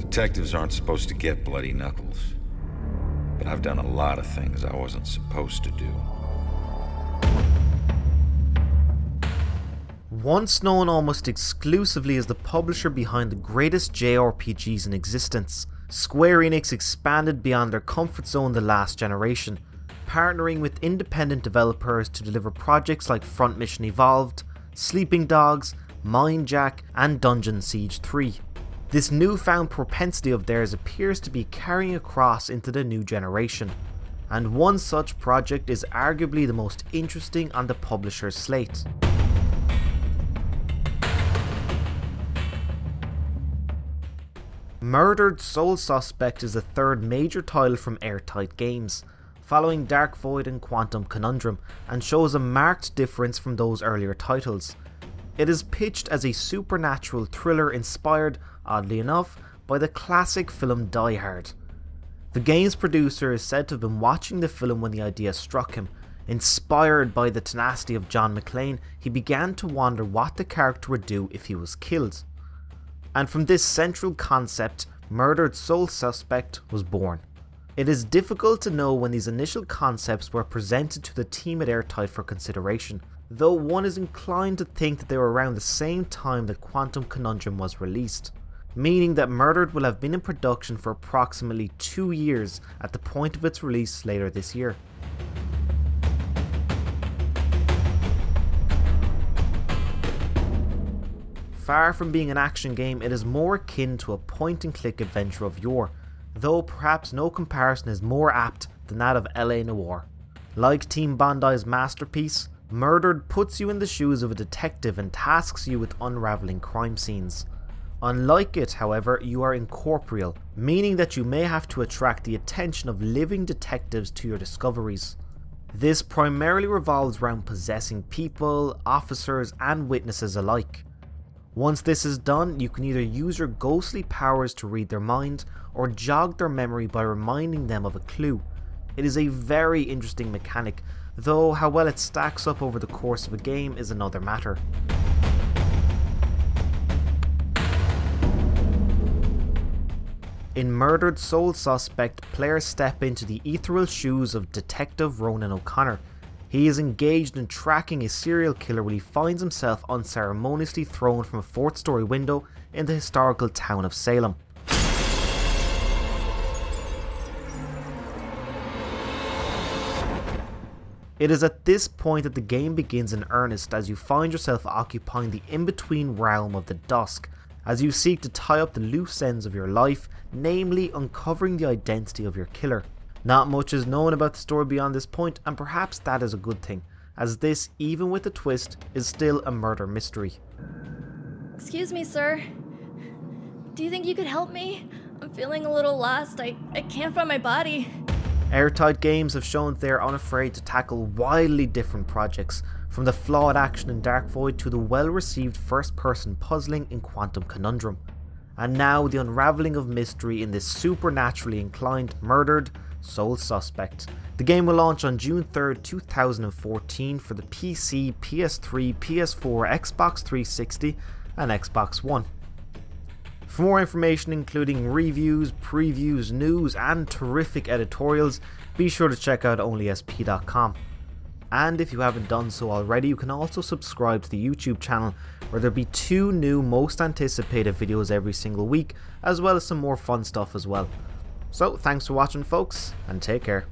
Detectives aren't supposed to get bloody knuckles. But I've done a lot of things I wasn't supposed to do. Once known almost exclusively as the publisher behind the greatest JRPGs in existence, Square Enix expanded beyond their comfort zone the last generation, partnering with independent developers to deliver projects like Front Mission Evolved, Sleeping Dogs, Mindjack, and Dungeon Siege 3. This newfound propensity of theirs appears to be carrying across into the new generation, and one such project is arguably the most interesting on the publisher's slate. Murdered Soul Suspect is the third major title from Airtight Games, following Dark Void and Quantum Conundrum, and shows a marked difference from those earlier titles. It is pitched as a supernatural thriller inspired, oddly enough, by the classic film Die Hard. The game's producer is said to have been watching the film when the idea struck him. Inspired by the tenacity of John McClane, he began to wonder what the character would do if he was killed. And from this central concept, Murdered Soul Suspect was born. It is difficult to know when these initial concepts were presented to the team at Airtight for consideration, though one is inclined to think that they were around the same time that Quantum Conundrum was released, meaning that Murdered will have been in production for approximately 2 years at the point of its release later this year. Far from being an action game, it is more akin to a point-and-click adventure of yore, though perhaps no comparison is more apt than that of LA Noire. Like Team Bondi's masterpiece, Murdered puts you in the shoes of a detective and tasks you with unravelling crime scenes. Unlike it, however, you are incorporeal, meaning that you may have to attract the attention of living detectives to your discoveries. This primarily revolves around possessing people, officers, and witnesses alike. Once this is done, you can either use your ghostly powers to read their mind, or jog their memory by reminding them of a clue. It is a very interesting mechanic, though how well it stacks up over the course of a game is another matter. In Murdered Soul Suspect, players step into the ethereal shoes of Detective Ronan O'Connor. He is engaged in tracking a serial killer when he finds himself unceremoniously thrown from a 4th-story window in the historical town of Salem. It is at this point that the game begins in earnest, as you find yourself occupying the in-between realm of the dusk, as you seek to tie up the loose ends of your life, namely uncovering the identity of your killer. Not much is known about the story beyond this point, and perhaps that is a good thing, as this, even with a twist, is still a murder mystery. Excuse me, sir. Do you think you could help me? I'm feeling a little lost. I can't find my body. Airtight Games have shown they are unafraid to tackle wildly different projects, from the flawed action in Dark Void to the well-received first-person puzzling in Quantum Conundrum. And now the unravelling of mystery in this supernaturally inclined Murdered Soul Suspect. The game will launch on June 3rd, 2014 for the PC, PS3, PS4, Xbox 360 and Xbox One. For more information including reviews, previews, news and terrific editorials, be sure to check out onlysp.com. And if you haven't done so already, you can also subscribe to the YouTube channel, where there'll be 2 new most anticipated videos every single week, as well as some more fun stuff as well. So thanks for watching folks, and take care.